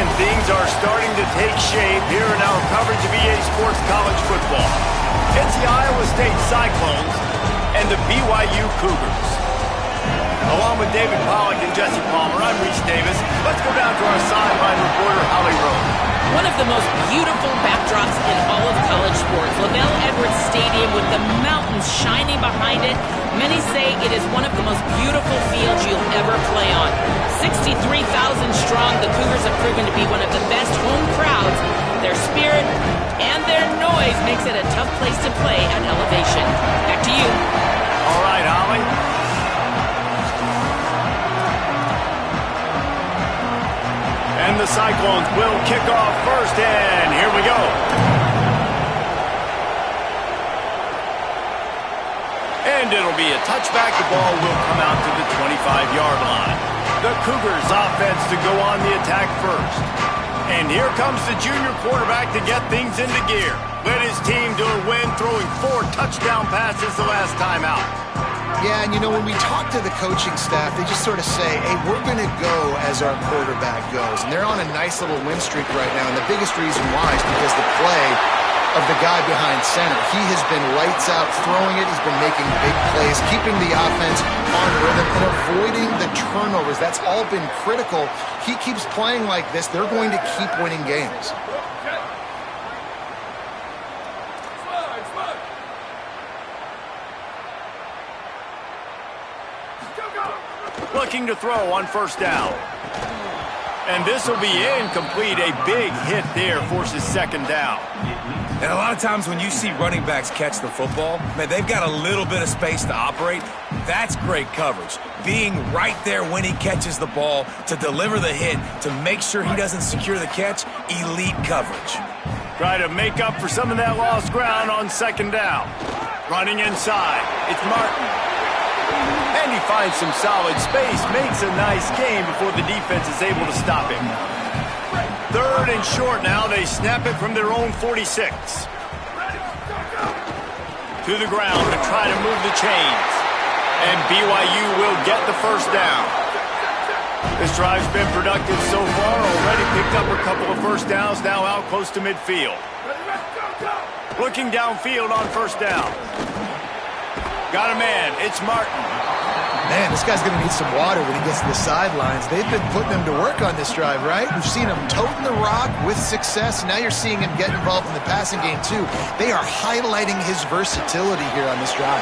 and things are starting to take shape here in our coverage of EA Sports College Football. It's the Iowa State Cyclones and the BYU Cougars. Along with David Pollack and Jesse Palmer, I'm Reese Davis. Let's go down to our sideline reporter, Holly Rowe. One of the most beautiful backdrops in all of college sports. LaVell Edwards Stadium with the mountains shining behind it. Many say it is one of the most beautiful fields you'll ever play on. 63,000 strong, the Cougars have proven to be one of the best home crowds. Their spirit and their noise makes it a tough place to play at elevation. Back to you. All right, Holly. And the Cyclones will kick off first, and here we go. And it'll be a touchback. The ball will come out to the 25-yard line. The Cougars offense to go on the attack first. And here comes the junior quarterback to get things into gear. Led his team to a win, throwing 4 touchdown passes the last time out. Yeah, and you know, when we talk to the coaching staff, they just sort of say, hey, we're going to go as our quarterback goes. And they're on a nice little win streak right now. And the biggest reason why is because the play of the guy behind center. He has been lights out throwing it. He's been making big plays, keeping the offense on rhythm and avoiding the turnovers. That's all been critical. He keeps playing like this, they're going to keep winning games. Looking to throw on first down. And this will be incomplete. A big hit there forces second down. And a lot of times when you see running backs catch the football, man, they've got a little bit of space to operate. That's great coverage. Being right there when he catches the ball to deliver the hit, to make sure he doesn't secure the catch, elite coverage. Try to make up for some of that lost ground on second down. Running inside, it's Martin. And he finds some solid space, makes a nice gain before the defense is able to stop him. Third and short now, they snap it from their own 46. To the ground to try to move the chains. And BYU will get the first down. This drive's been productive so far, already picked up a couple of first downs, now out close to midfield. Looking downfield on first down. Got a man, it's Martin. Man, this guy's going to need some water when he gets to the sidelines. They've been putting him to work on this drive, right? We've seen him toting the rock with success. Now you're seeing him get involved in the passing game, too. They are highlighting his versatility here on this drive.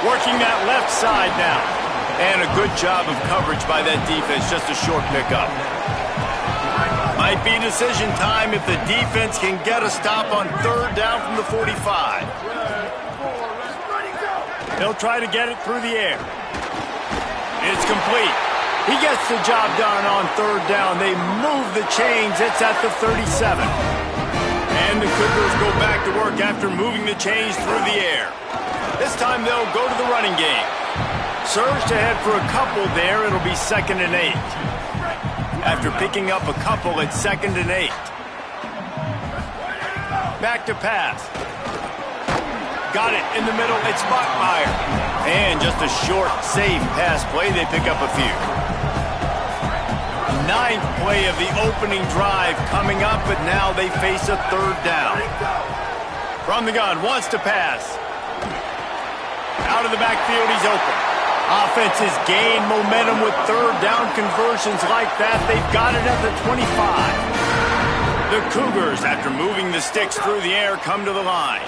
Working that left side now. And a good job of coverage by that defense. Just a short pickup. Might be decision time if the defense can get a stop on third down from the 45. He'll try to get it through the air. It's complete. He gets the job done on third down. They move the chains. It's at the 37. And the Cougars go back to work after moving the chains through the air. This time they'll go to the running game. Surge to head for a couple there. It'll be 2nd and 8. After picking up a couple, it's 2nd and 8. Back to pass. Got it in the middle. It's Bachmeier. And just a short, safe pass play. They pick up a few. 9th play of the opening drive coming up, but now they face a third down. From the gun, wants to pass. Out of the backfield, he's open. Offenses gain momentum with third down conversions like that. They've got it at the 25. The Cougars, after moving the sticks through the air, come to the line.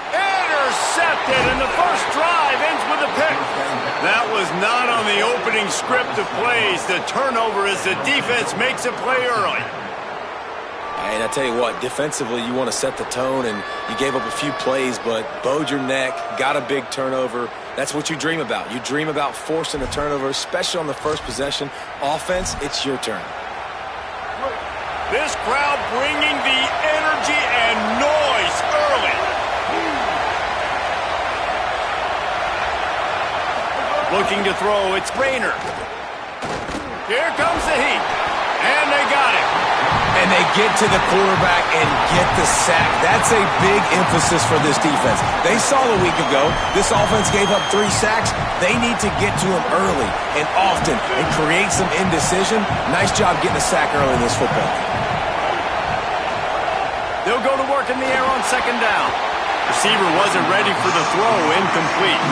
Intercepted, and the first drive ends with a pick. That was not on the opening script of plays. The turnover as the defense makes a play early. And I tell you what, defensively, you want to set the tone, and you gave up a few plays, but bowed your neck, got a big turnover. That's what you dream about. You dream about forcing a turnover, especially on the first possession. Offense, it's your turn. This crowd bringing the energy and noise early. Looking to throw, it's Rayner. Here comes the heat. And they got it. And And they get to the quarterback and get the sack. That's a big emphasis for this defense. They saw a week ago this offense gave up 3 sacks. They need to get to him early and often and create some indecision. Nice job getting a sack early in this football game. They'll go to work in the air on 2nd down. Receiver wasn't ready for the throw, incomplete.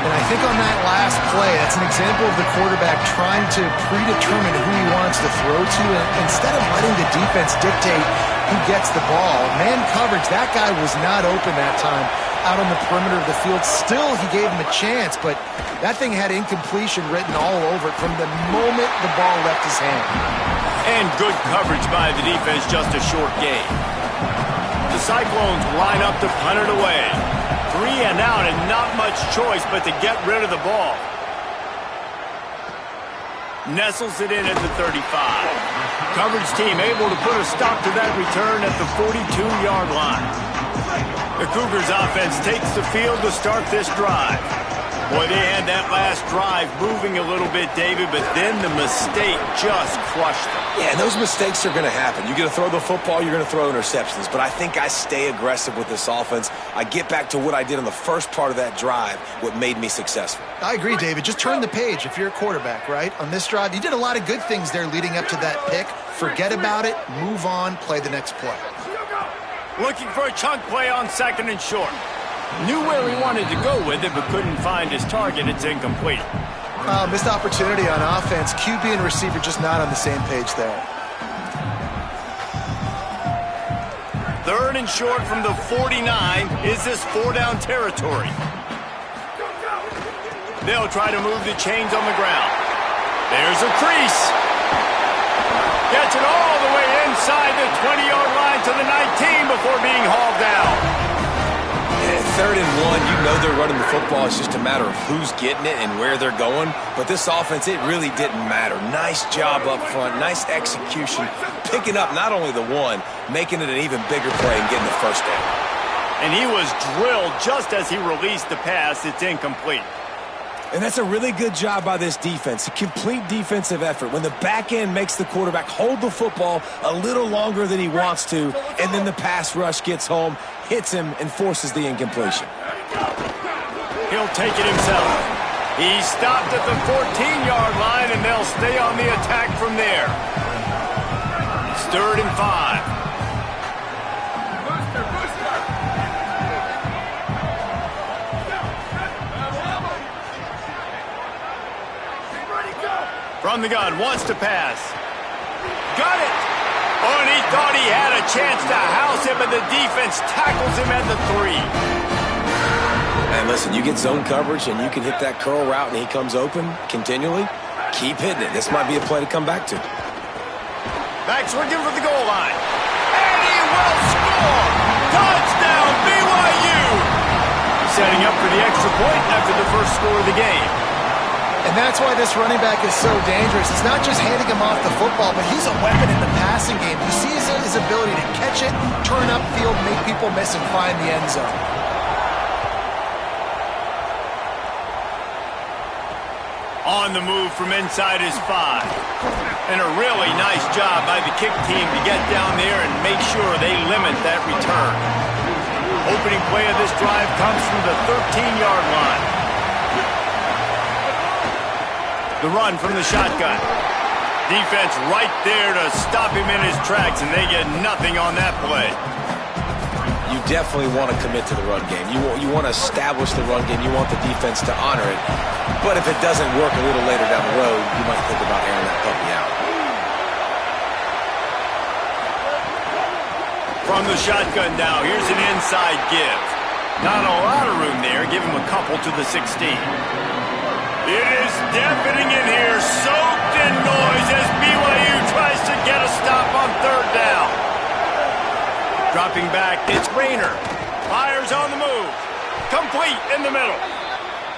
And I think on that last play, that's an example of the quarterback trying to predetermine who he wants to throw to. And instead of letting the defense dictate who gets the ball, man coverage, that guy was not open that time out on the perimeter of the field. Still, he gave him a chance, but that thing had incompletion written all over it from the moment the ball left his hand. And good coverage by the defense, just a short gain. The Cyclones line up to punt it away. 3 and out and not much choice but to get rid of the ball. Nestles it in at the 35. Coverage team able to put a stop to that return at the 42-yard line. The Cougars offense takes the field to start this drive. Boy, they had that last drive moving a little bit, David, but then the mistake just crushed them. Yeah, and those mistakes are going to happen. You're going to throw the football, you're going to throw interceptions. But I think I stay aggressive with this offense. I get back to what I did on the first part of that drive, what made me successful. I agree, David. Just turn the page if you're a quarterback, right? On this drive, you did a lot of good things there leading up to that pick. Forget about it, move on, play the next play. Looking for a chunk play on 2nd and short. Knew where he wanted to go with it, but couldn't find his target. It's incomplete. Missed opportunity on offense. QB and receiver just not on the same page there. 3rd and short from the 49. Is this 4-down territory? They'll try to move the chains on the ground. There's a crease. Gets it all the way inside the 20-yard line to the 19 before being hauled down. 3rd and 1, you know they're running the football. It's just a matter of who's getting it and where they're going. But this offense, it really didn't matter. Nice job up front, nice execution, picking up not only the one, making it an even bigger play and getting the first down. And he was drilled just as he released the pass. It's incomplete. And that's a really good job by this defense, a complete defensive effort. When the back end makes the quarterback hold the football a little longer than he wants to, and then the pass rush gets home, hits him, and forces the incompletion. He'll take it himself. He stopped at the 14-yard line, and they'll stay on the attack from there. It's 3rd and 5. From the gun, wants to pass. Got it! Oh, and he thought he had a chance to house him, but the defense tackles him at the 3. And listen, you get zone coverage, and you can hit that curl route, and he comes open continually. Keep hitting it. This might be a play to come back to. Back swinging for the goal line. And he will score! Touchdown, BYU! Setting up for the extra point after the first score of the game. And that's why this running back is so dangerous. It's not just handing him off the football, but he's a weapon in the passing game. You see his ability to catch it, turn upfield, make people miss, and find the end zone. On the move from inside his 5. And a really nice job by the kick team to get down there and make sure they limit that return. Opening play of this drive comes from the 13-yard line. The run from the shotgun. Defense right there to stop him in his tracks, and they get nothing on that play. You definitely want to commit to the run game. You want to establish the run game. You want the defense to honor it. But if it doesn't work a little later down the road, you might think about airing that puppy out. From the shotgun now, here's an inside give. Not a lot of room there. Give him a couple to the 16. It is deafening in here, soaked in noise as BYU tries to get a stop on 3rd down. Dropping back, it's Rayner. Fires on the move. Complete in the middle.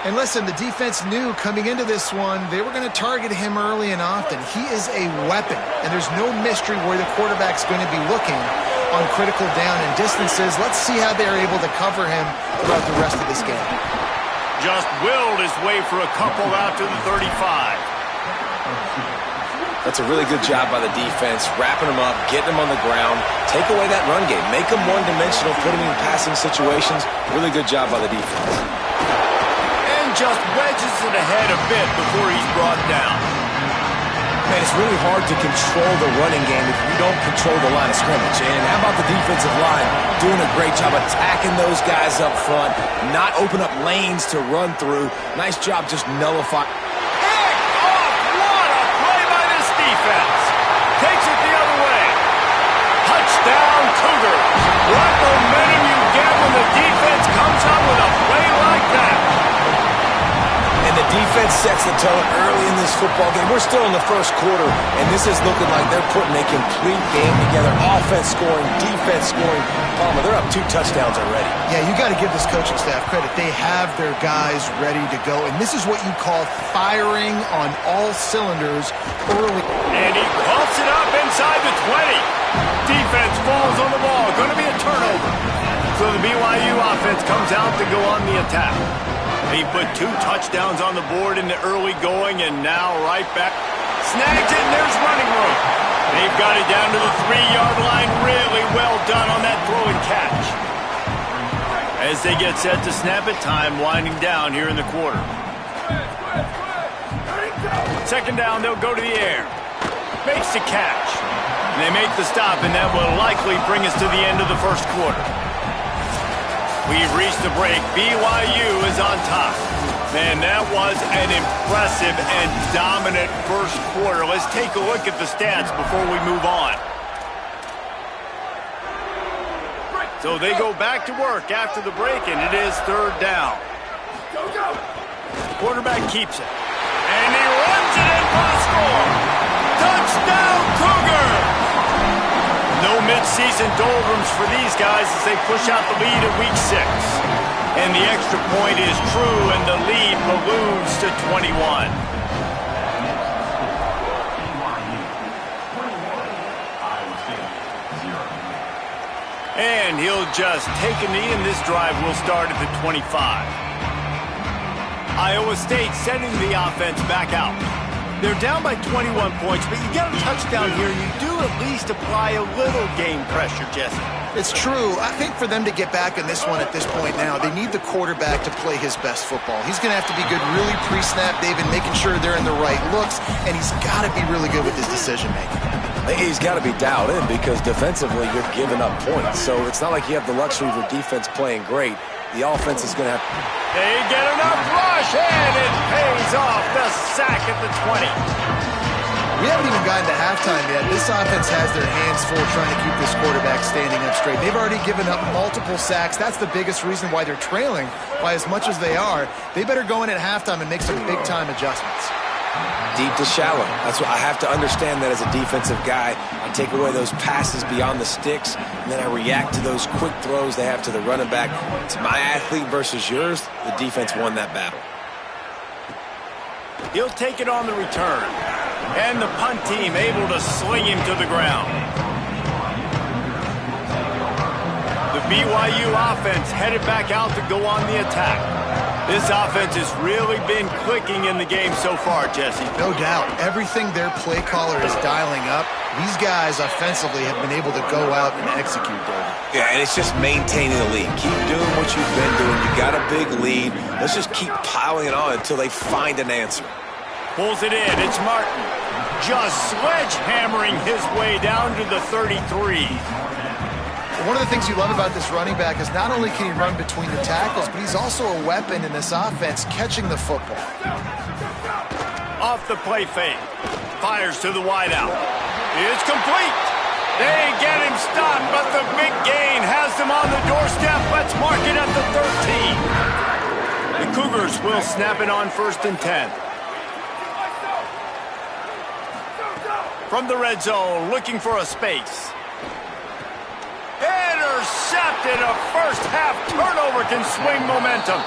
And listen, the defense knew coming into this one, they were going to target him early and often. He is a weapon, and there's no mystery where the quarterback's going to be looking on critical down and distances. Let's see how they're able to cover him throughout the rest of this game. Just willed his way for a couple out to the 35. That's a really good job by the defense, wrapping them up, getting them on the ground, take away that run game, make them one-dimensional, put them in passing situations. Really good job by the defense. And just wedges it ahead a bit before he's brought down. Man, it's really hard to control the running game if you don't control the line of scrimmage. And how about the defensive line doing a great job attacking those guys up front, not open up lanes to run through. Nice job just nullifying. Takes it the other way. Touchdown, Cougars. What momentum you get when the defense comes up with a play like that. And the defense sets the tone early in this football game. We're still in the first quarter, and this is looking like they're putting a complete game together. Offense scoring, defense scoring. Palmer, they're up 2 touchdowns already. Yeah, you got to give this coaching staff credit. They have their guys ready to go, and this is what you call firing on all cylinders early. And he pumps it up inside the 20. Defense falls on the ball. Going to be a turnover. So the BYU offense comes out to go on the attack. He put 2 touchdowns on the board in the early going, and now right back. Snags it, and there's running room. They've got it down to the 3-yard line. Really well done on that throw and catch. As they get set to snap it, time winding down here in the quarter. Second down, they'll go to the air. Makes the catch. And they make the stop, and that will likely bring us to the end of the first quarter. We've reached the break. BYU is on top. Man, that was an impressive and dominant first quarter. Let's take a look at the stats before we move on. So they go back to work after the break, and it is third down. Quarterback keeps it. And he runs it in for the score. Touchdown, Cougars! No mid-season doldrums for these guys as they push out the lead at week 6. And the extra point is true, and the lead balloons to 21. And he'll just take a knee, and this drive will start at the 25. Iowa State sending the offense back out. They're down by 21 points, but you get a touchdown here, you do at least apply a little game pressure, Jesse. It's true. I think for them to get back in this one at this point now, they need the quarterback to play his best football. He's going to have to be good really pre-snap, David, making sure they're in the right looks, and he's got to be really good with his decision-making. He's got to be dialed in because defensively you're giving up points. So it's not like you have the luxury of your defense playing great. The offense is going to have... They get enough rush, and it pays off the sack at the 20. We haven't even gotten to halftime yet. This offense has their hands full trying to keep this quarterback standing up straight. They've already given up multiple sacks. That's the biggest reason why they're trailing by as much as they are. They better go in at halftime and make some big-time adjustments. Deep to shallow. That's what I have to understand that as a defensive guy. I take away those passes beyond the sticks, and then I react to those quick throws they have to the running back. It's my athlete versus yours. The defense won that battle. He'll take it on the return. And the punt team able to sling him to the ground. The BYU offense headed back out to go on the attack. This offense has really been clicking in the game so far, Jesse. No doubt. Everything their play caller is dialing up, these guys offensively have been able to go out and execute, David. Yeah, and it's just maintaining the lead. Keep doing what you've been doing. You got a big lead. Let's just keep piling it on until they find an answer. Pulls it in. It's Martin. Just sledgehammering his way down to the 33. One of the things you love about this running back is not only can he run between the tackles, but he's also a weapon in this offense catching the football. Off the play fake. Fires to the wideout. It's complete. They get him stopped, but the big gain has them on the doorstep. Let's mark it at the 13. The Cougars will snap it on 1st and 10. From the red zone, looking for a space. Intercepted. A first-half turnover can swing momentum.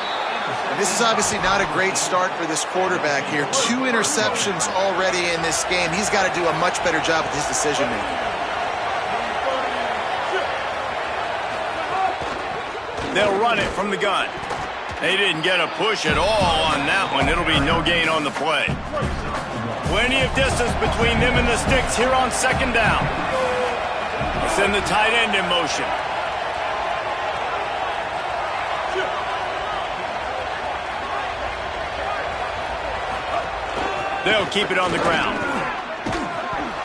This is obviously not a great start for this quarterback here. 2 interceptions already in this game. He's got to do a much better job with his decision-making. They'll run it from the gun. They didn't get a push at all on that one. It'll be no gain on the play. Plenty of distance between them and the sticks here on second down. Send the tight end in motion. They'll keep it on the ground.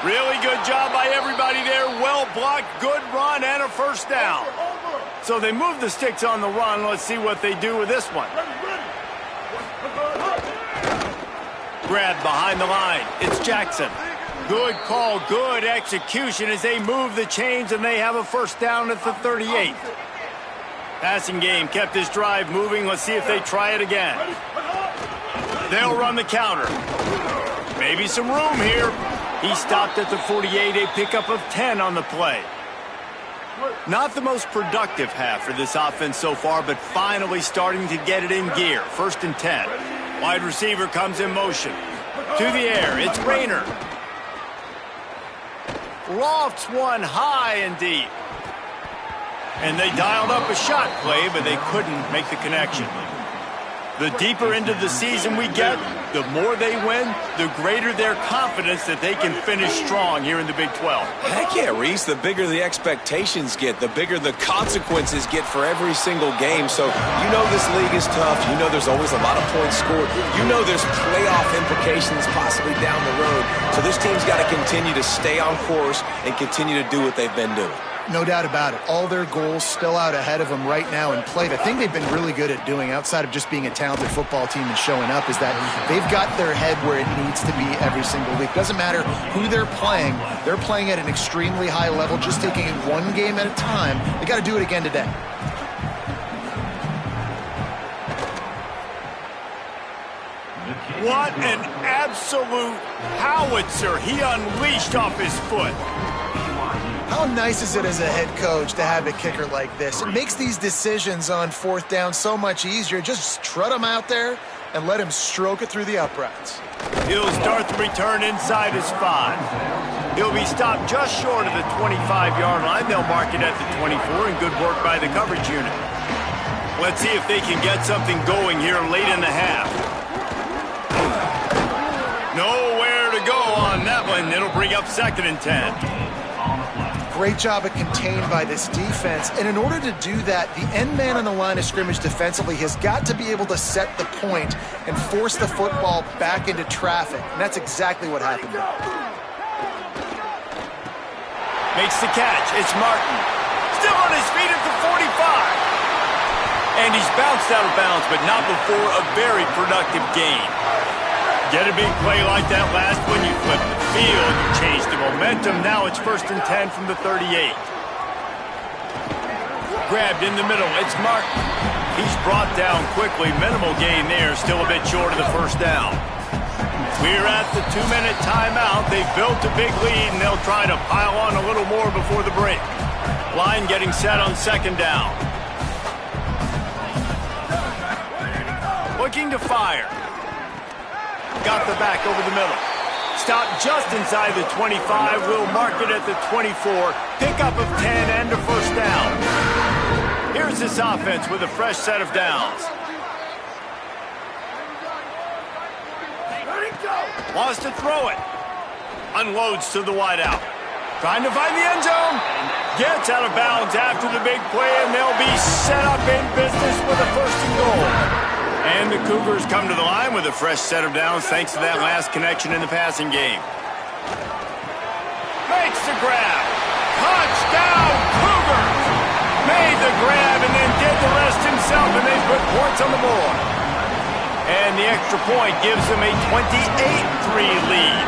Really good job by everybody there. Well blocked, good run, and a first down. So they move the sticks on the run. Let's see what they do with this one. Grabbed behind the line. It's Jackson. Good call, good execution as they move the chains, and they have a first down at the 38. Passing game kept this drive moving. Let's see if they try it again. They'll run the counter. Maybe some room here. He stopped at the 48, a pickup of 10 on the play. Not the most productive half for this offense so far, but finally starting to get it in gear. First and 10. Wide receiver comes in motion. To the air, it's Rayner. Lofts one high and deep. And they dialed up a shot play, but they couldn't make the connection. The deeper into the season we get, the more they win, the greater their confidence that they can finish strong here in the Big 12. Heck yeah, Reese. The bigger the expectations get, the bigger the consequences get for every single game. So you know this league is tough. You know there's always a lot of points scored. You know there's playoff implications possibly down the road. So this team's got to continue to stay on course and continue to do what they've been doing. No doubt about it. All their goals still out ahead of them right now in play. The thing they've been really good at doing, outside of just being a talented football team and showing up, is that they've got their head where it needs to be every single week. Doesn't matter who they're playing at an extremely high level, just taking it one game at a time. They got to do it again today. What an absolute howitzer he unleashed off his foot. How nice is it as a head coach to have a kicker like this? It makes these decisions on fourth down so much easier. Just trot him out there and let him stroke it through the uprights. He'll start the return inside his 5. He'll be stopped just short of the 25-yard line. They'll mark it at the 24, and good work by the coverage unit. Let's see if they can get something going here late in the half. Nowhere to go on that one. It'll bring up second and 10. Great job of contained by this defense. And in order to do that, the end man on the line of scrimmage defensively has got to be able to set the point and force the football back into traffic. And that's exactly what happened there. Makes the catch. It's Martin. Still on his feet at the 45. And he's bounced out of bounds, but not before a very productive gain. Get a big play like that last one, you flip the field, you change the momentum. Now it's first and 10 from the 38. Grabbed in the middle, it's Martin. He's brought down quickly, minimal gain there, still a bit short of the first down. We're at the 2-minute timeout. They've built a big lead, and they'll try to pile on a little more before the break. Line getting set on second down. Looking to fire. Got the back over the middle. Stopped just inside the 25. We'll mark it at the 24. Pickup of 10 and a first down. Here's this offense with a fresh set of downs. Wants to throw it. Unloads to the wideout. Trying to find the end zone. Gets out of bounds after the big play, and they'll be set up in business with a first and goal. And the Cougars come to the line with a fresh set of downs thanks to that last connection in the passing game. Makes the grab. Touchdown, Cougars! Made the grab and then did the rest himself, and they put points on the board. And the extra point gives them a 28-3 lead.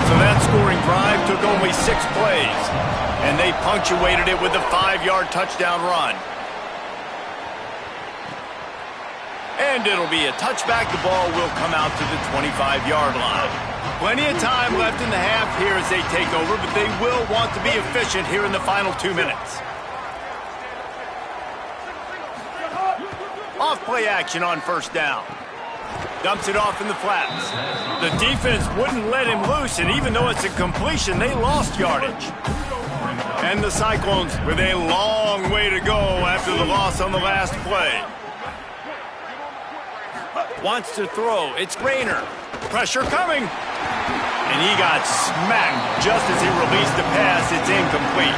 So that scoring drive took only 6 plays, and they punctuated it with a 5-yard touchdown run. And it'll be a touchback. The ball will come out to the 25-yard line. Plenty of time left in the half here as they take over, but they will want to be efficient here in the final 2 minutes. Off-play action on first down. Dumps it off in the flats. The defense wouldn't let him loose, and even though it's a completion, they lost yardage. And the Cyclones with a long way to go after the loss on the last play. Wants to throw. It's Rayner. Pressure coming. And he got smacked just as he released the pass. It's incomplete.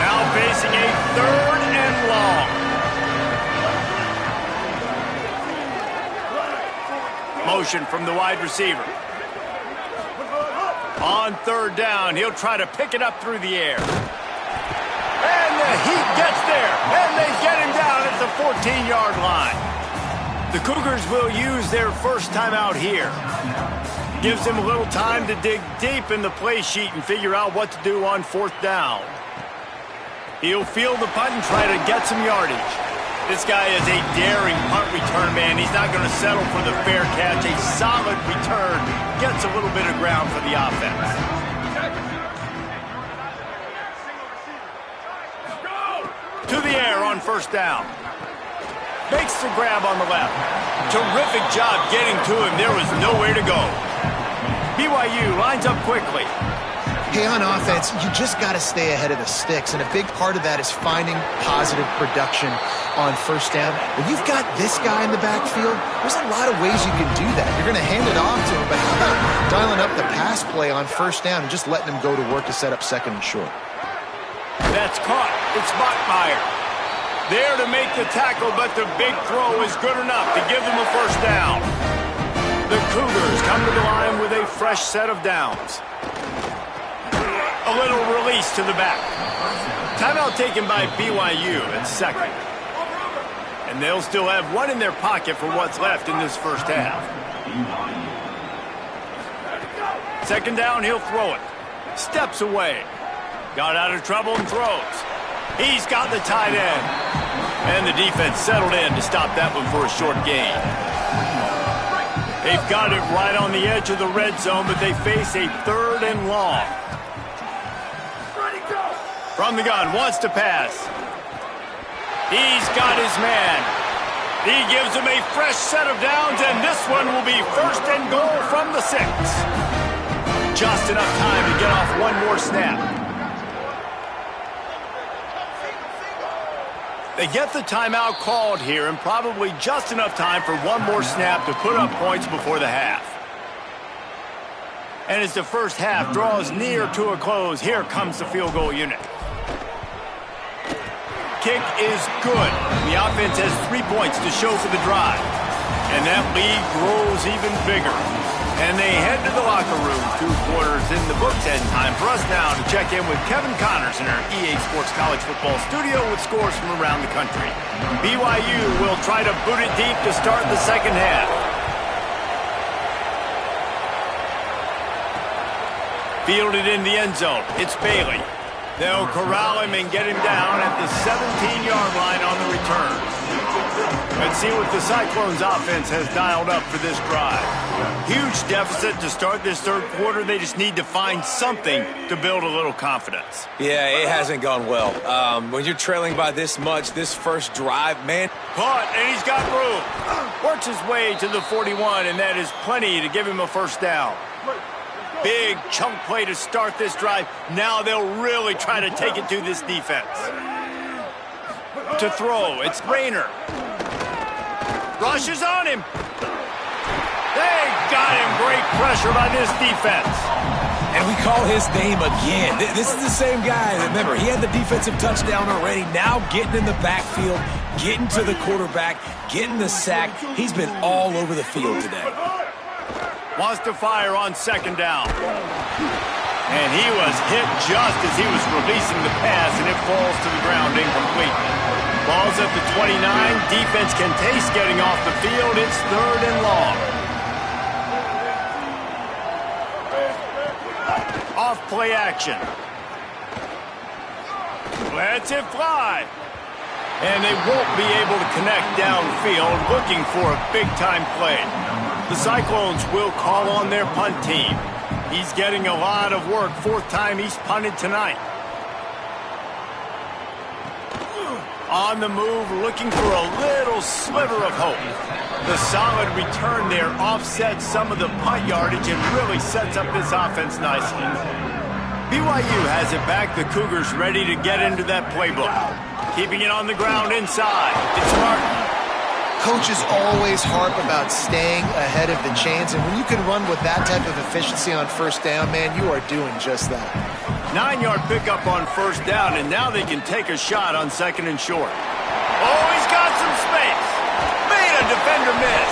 Now facing a 3rd and long. Motion from the wide receiver. On 3rd down, he'll try to pick it up through the air. And the Heat gets there, and they get him down at the 14-yard line. The Cougars will use their first timeout here. Gives him a little time to dig deep in the play sheet and figure out what to do on 4th down. He'll field the punt and try to get some yardage. This guy is a daring punt return man. He's not going to settle for the fair catch. A solid return gets a little bit of ground for the offense. To the air on 1st down. Makes the grab on the left. Terrific job getting to him. There was nowhere to go. BYU lines up quickly. Hey, on offense, you just got to stay ahead of the sticks, and a big part of that is finding positive production on 1st down. When you've got this guy in the backfield, there's a lot of ways you can do that. You're going to hand it off to him, but how about dialing up the pass play on 1st down and just letting him go to work to set up 2nd and short? That's caught. It's Bachmeier. There to make the tackle, but the big throw is good enough to give them a 1st down. The Cougars come to the line with a fresh set of downs. A little release to the back. Timeout taken by BYU at 2nd. And they'll still have one in their pocket for what's left in this first half. 2nd down, he'll throw it. Steps away. Got out of trouble and throws. He's got the tight end. And the defense settled in to stop that one for a short gain. They've got it right on the edge of the red zone, but they face a 3rd and long. From the gun, wants to pass. He's got his man. He gives him a fresh set of downs, and this one will be 1st and goal from the 6. Just enough time to get off one more snap. They get the timeout called here, and probably just enough time for one more snap to put up points before the half. And as the first half draws near to a close, here comes the field goal unit. Kick is good. The offense has 3 points to show for the drive. And that lead grows even bigger. And they head to the locker room. 2 quarters in the books, and time for us now to check in with Kevin Connors in our EA Sports College Football studio with scores from around the country. BYU will try to boot it deep to start the 2nd half. Fielded in the end zone. It's Bailey. They'll corral him and get him down at the 17-yard line on the return. Let's see what the Cyclones offense has dialed up for this drive. Huge deficit to start this 3rd quarter. They just need to find something to build a little confidence. Yeah, it hasn't gone well. When you're trailing by this much, this first drive, man. Caught, and he's got room. Works his way to the 41, and that is plenty to give him a 1st down. Big chunk play to start this drive. Now they'll really try to take it to this defense. To throw, it's Rayner. Rushes on him. They got him. Great pressure by this defense. And we call his name again. This is the same guy. Remember, he had the defensive touchdown already. Now getting in the backfield, getting to the quarterback, getting the sack. He's been all over the field today. Wants to fire on 2nd down. And he was hit just as he was releasing the pass, and it falls to the ground incomplete. Ball's at the 29. Defense can taste getting off the field. It's 3rd and long. Off play action. Lets it fly. And they won't be able to connect downfield, looking for a big-time play. The Cyclones will call on their punt team. He's getting a lot of work. 4th time he's punted tonight. On the move, looking for a little sliver of hope. The solid return there offsets some of the punt yardage and really sets up this offense nicely. BYU has it back. The Cougars ready to get into that playbook. Keeping it on the ground inside. It's Martin. Coaches always harp about staying ahead of the chains, and when you can run with that type of efficiency on first down, man, you are doing just that. 9-yard pickup on first down, and now they can take a shot on second and short. Oh, he's got some space. Made a defender miss.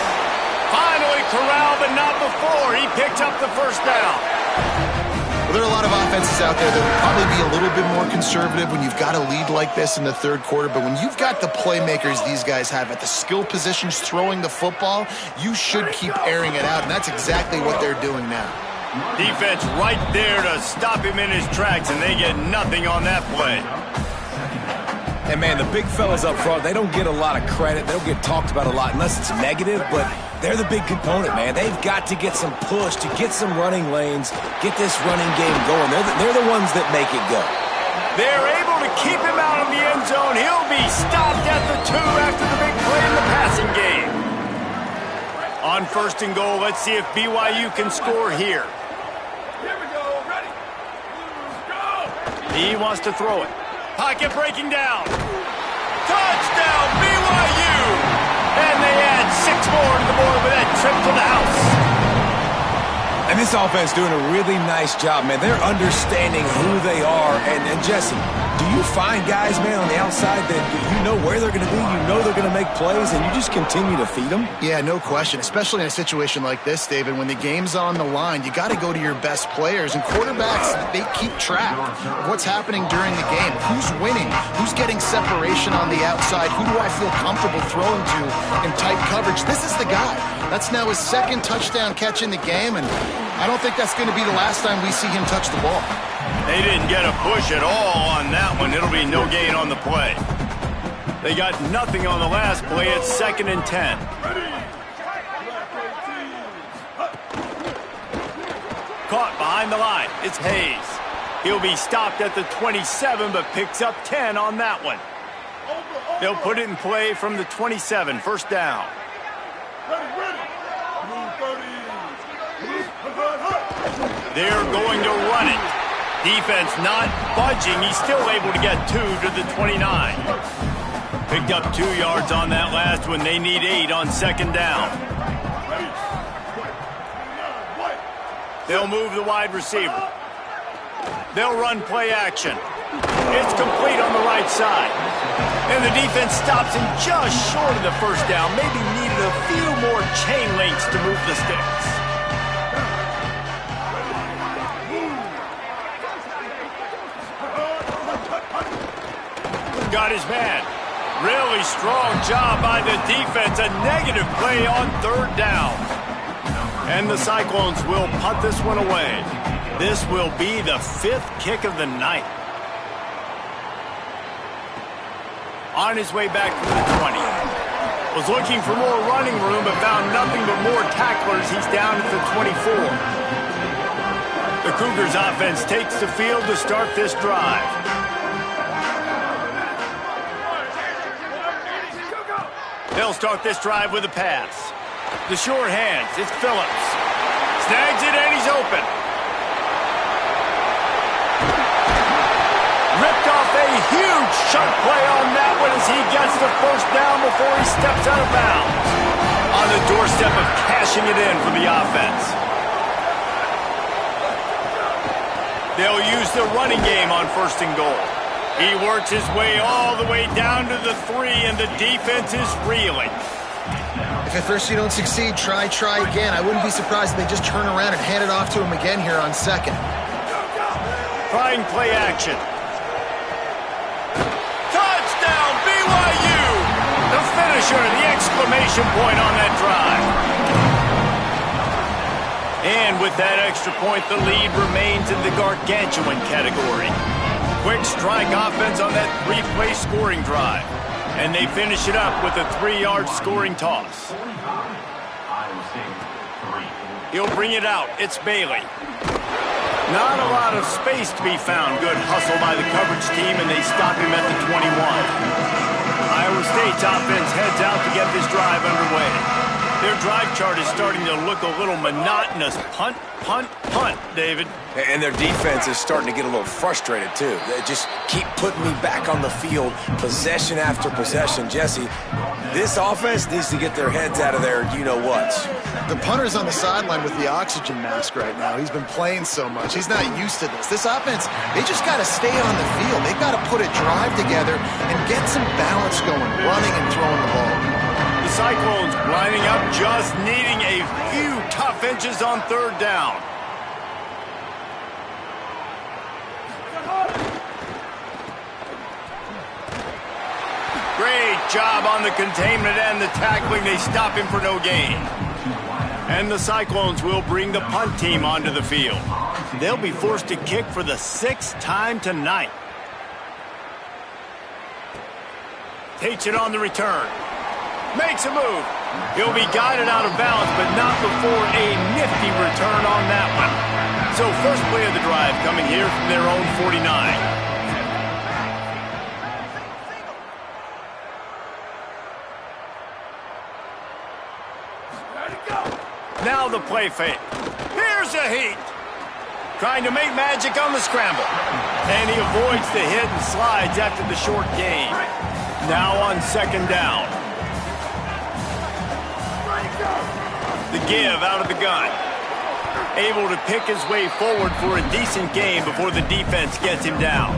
Finally corralled, but not before. He picked up the first down. Well, there are a lot of offenses out there that would probably be a little bit more conservative when you've got a lead like this in the third quarter. But when you've got the playmakers these guys have at the skill positions throwing the football, you should keep airing it out. And that's exactly what they're doing now. Defense right there to stop him in his tracks, and they get nothing on that play. And, man, the big fellas up front, they don't get a lot of credit. They don't get talked about a lot unless it's negative, but they're the big component, man. They've got to get some push to get some running lanes, get this running game going. They're the ones that make it go. They're able to keep him out of the end zone. He'll be stopped at the 2 after the big play in the passing game. On first and goal, let's see if BYU can score here. Here we go. Ready? Go! He wants to throw it. Pocket breaking down. Touchdown, BYU! And they add 6 more to the board with that trip to the house. And this offense doing a really nice job, man. They're understanding who they are. And Jesse, do you find guys, man, on the outside that you know where they're going to be, you know they're going to make plays, and you just continue to feed them? Yeah, no question, especially in a situation like this, David. When the game's on the line, you got to go to your best players. And quarterbacks, they keep track of what's happening during the game. Who's winning? Who's getting separation on the outside? Who do I feel comfortable throwing to in tight coverage? This is the guy. That's now his 2nd touchdown catch in the game, and I don't think that's going to be the last time we see him touch the ball. They didn't get a push at all on that one. It'll be no gain on the play. They got nothing on the last play. It's 2nd and 10. Caught behind the line. It's Hayes. He'll be stopped at the 27, but picks up 10 on that one. They'll put it in play from the 27, first down. They're going to run it. Defense not budging. He's still able to get 2 to the 29. Picked up 2 yards on that last one. They need 8 on second down. They'll move the wide receiver. They'll run play action. It's complete on the right side. And the defense stops him just short of the first down. Maybe needed a few more chain links to move the sticks. Got his man. Really strong job by the defense. A negative play on third down. And the Cyclones will punt this one away. This will be the 5th kick of the night. On his way back to the 20. Was looking for more running room, but found nothing but more tacklers. He's down at the 24. The Cougars offense takes the field to start this drive. They'll start this drive with a pass. The short hands, it's Phillips. Snags it and he's open. Ripped off a huge chunk play on that one as he gets the first down before he steps out of bounds. On the doorstep of cashing it in for the offense. They'll use the running game on first and goal. He works his way all the way down to the 3, and the defense is reeling. If at first you don't succeed, try again. I wouldn't be surprised if they just turn around and hand it off to him again here on second. Trying play action. Touchdown, BYU! The finisher, the exclamation point on that drive. And with that extra point, the lead remains in the gargantuan category. Quick strike offense on that 3-play scoring drive. And they finish it up with a 3-yard scoring toss. He'll bring it out. It's Bailey. Not a lot of space to be found. Good hustle by the coverage team, and they stop him at the 21. Iowa State's offense heads out to get this drive underway. Their drive chart is starting to look a little monotonous. Punt, punt, punt, David. And their defense is starting to get a little frustrated, too. They just keep putting me back on the field, possession after possession. Jesse, this offense needs to get their heads out of their you-know-whats. The punter's on the sideline with the oxygen mask right now. He's been playing so much. He's not used to this. This offense, they just got to stay on the field. They've got to put a drive together and get some balance going, running and throwing the ball. The Cyclones lining up, just needing a few tough inches on third down. Great job on the containment and the tackling. They stop him for no gain. And the Cyclones will bring the punt team onto the field. They'll be forced to kick for the 6th time tonight. Takes it on the return. Makes a move. He'll be guided out of bounds, but not before a nifty return on that one. So first play of the drive coming here from their own 49. Now the play fake. Here's a heat. Trying to make magic on the scramble. And he avoids the hit and slides after the short gain. Now on second down. The give out of the gun. Able to pick his way forward for a decent gain before the defense gets him down.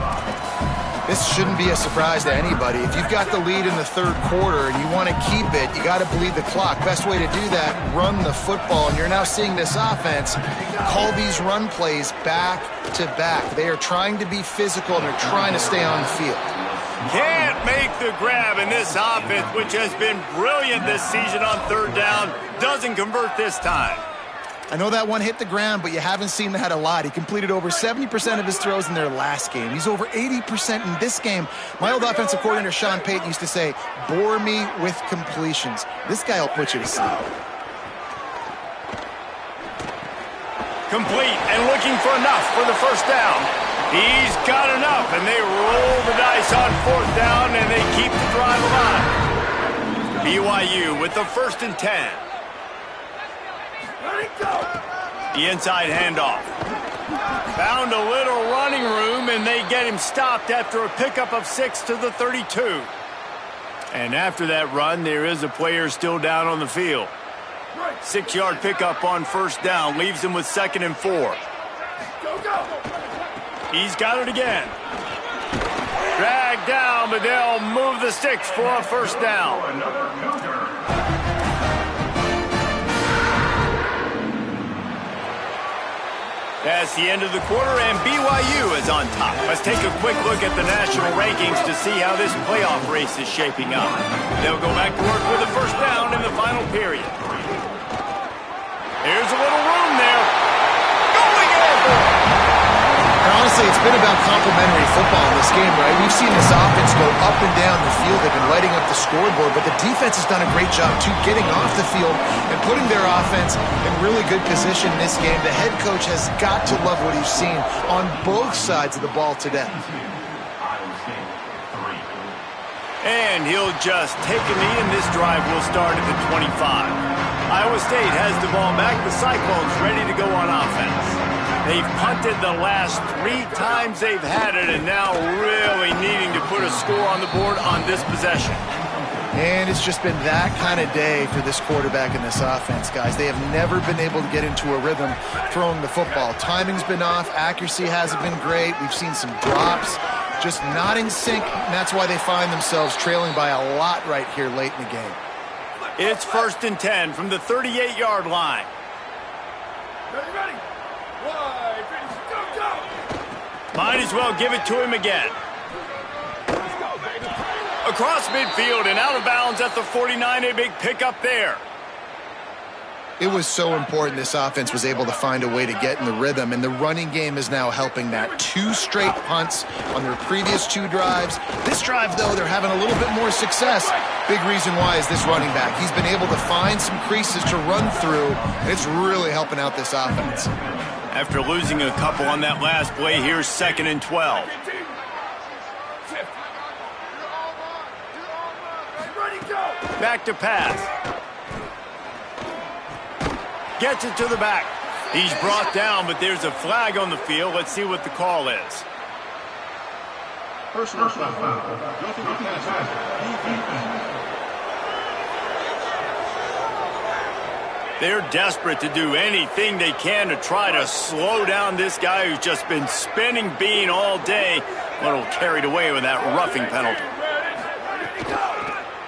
This shouldn't be a surprise to anybody. If you've got the lead in the third quarter and you want to keep it, you got to bleed the clock. Best way to do that, run the football. And you're now seeing this offense call these run plays back to back. They are trying to be physical and they're trying to stay on the field. Can't make the grab, and this offense, which has been brilliant this season on third down, doesn't convert this time. I know that one hit the ground, but you haven't seen that a lot. He completed over 70% of his throws in their last game. He's over 80% in this game. My old offensive coordinator, Sean Payton, used to say, bore me with completions. This guy will put you to sleep. Complete and looking for enough for the first down. He's got enough, and they roll the dice on fourth down, and they keep the drive alive. BYU with the 1st and 10. The inside handoff. Found a little running room, and they get him stopped after a pickup of 6 to the 32. And after that run, there is a player still down on the field. 6-yard pickup on first down leaves him with 2nd and 4. He's got it again. Dragged down, but they'll move the sticks for a first down. That's the end of the quarter, and BYU is on top. Let's take a quick look at the national rankings to see how this playoff race is shaping up. They'll go back to work with a first down in the final period. Here's a little room there. Going over. And honestly, it's been about complementary football in this game, right? We've seen this offense go up and down the field. They've been lighting up the scoreboard, but the defense has done a great job, too, getting off the field and putting their offense in really good position in this game. The head coach has got to love what he's seen on both sides of the ball today. And he'll just take a knee, and this drive will start at the 25. Iowa State has the ball back. The Cyclones ready to go on offense. They've punted the last 3 times they've had it, and now really needing to put a score on the board on this possession. And it's just been that kind of day for this quarterback and this offense, guys. They have never been able to get into a rhythm throwing the football. Timing's been off. Accuracy hasn't been great. We've seen some drops, just not in sync, and that's why they find themselves trailing by a lot right here late in the game. It's 1st and 10 from the 38-yard line. Ready. Wide, go. Might as well give it to him again. Across midfield and out of bounds at the 49, a big pickup there. It was so important this offense was able to find a way to get in the rhythm, and the running game is now helping that. 2 straight punts on their previous 2 drives. This drive, though, they're having a little bit more success. Big reason why is this running back. He's been able to find some creases to run through, and it's really helping out this offense. After losing a couple on that last play, here's 2nd and 12. Back to pass. Gets it to the back. He's brought down, but there's a flag on the field. Let's see what the call is. Personal foul. They're desperate to do anything they can to try to slow down this guy who's just been spinning bean all day. A little carried away with that roughing penalty.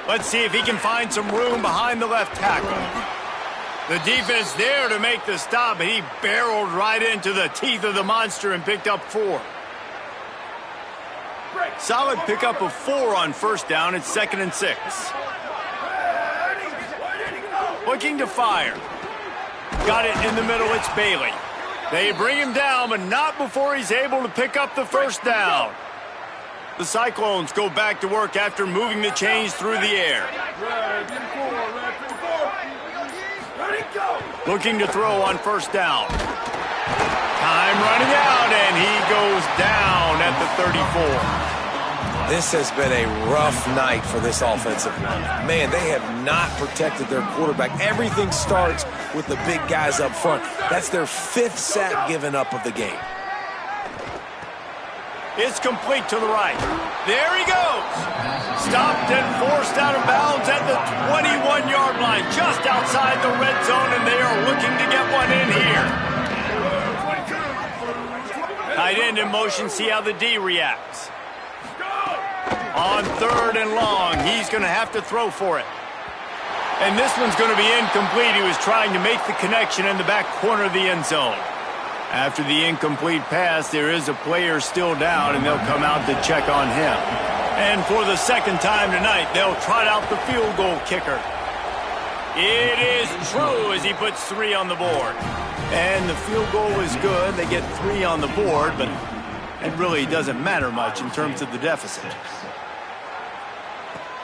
Let's see if he can find some room behind the left tackle. The defense there to make the stop, and he barreled right into the teeth of the monster and picked up 4. Solid pickup of 4 on first down. It's 2nd and 6. Looking to fire. Got it in the middle. It's Bailey. They bring him down, but not before he's able to pick up the first down. The Cyclones go back to work after moving the chains through the air. Looking to throw on first down. Time running out, and he goes down at the 34. This has been a rough night for this offensive line. Man, they have not protected their quarterback. Everything starts with the big guys up front. That's their 5th sack given up of the game. It's complete to the right. There he goes. Stopped and forced out of bounds at the 21-yard line, just outside the red zone, and they are looking to get one in here. Tight end in motion, see how the D reacts. On 3rd and long, he's going to have to throw for it. And this one's going to be incomplete. He was trying to make the connection in the back corner of the end zone. After the incomplete pass, there is a player still down, and they'll come out to check on him. And for the 2nd time tonight, they'll trot out the field goal kicker. It is true as he puts 3 on the board. And the field goal is good. They get 3 on the board, but it really doesn't matter much in terms of the deficit.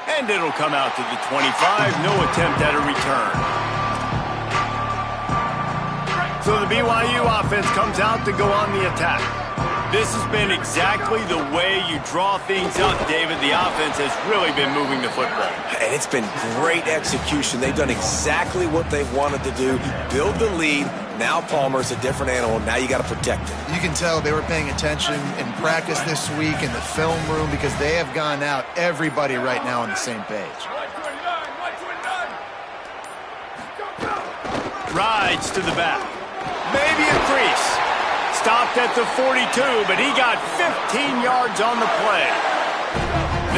And it'll come out to the 25. No attempt at a return. So the BYU offense comes out to go on the attack. This has been exactly the way you draw things up, David. The offense has really been moving the football. And it's been great execution. They've done exactly what they've wanted to do. Build the lead. Now Palmer's a different animal. Now you got to protect him. You can tell they were paying attention in practice this week in the film room because they have gone out, everybody right now on the same page. Rides to the back. Maybe a crease. Stopped at the 42, but he got 15 yards on the play.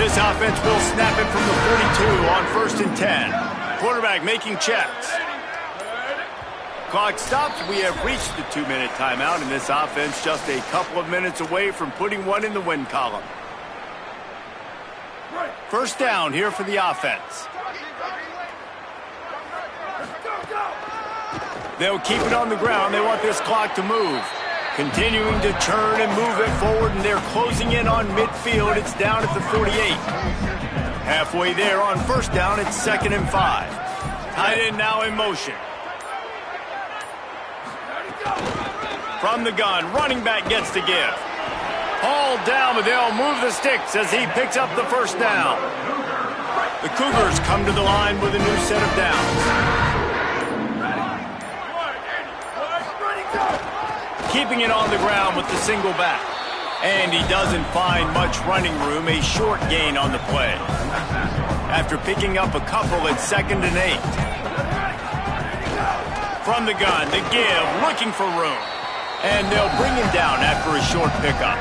This offense will snap it from the 42 on 1st and 10. Quarterback making checks. Clock stops. We have reached the 2-minute timeout, and this offense just a couple of minutes away from putting one in the win column. First down here for the offense. They'll keep it on the ground. They want this clock to move. Continuing to turn and move it forward, and they're closing in on midfield. It's down at the 48. Halfway there on first down, it's 2nd and 5. Tight end now in motion. From the gun, running back gets to give. Hauled down, but they'll move the sticks as he picks up the first down. The Cougars come to the line with a new set of downs. Keeping it on the ground with the single back. And he doesn't find much running room, a short gain on the play. After picking up a couple, it's 2nd and 8. From the gun, the give, looking for room. And they'll bring him down after a short pickup.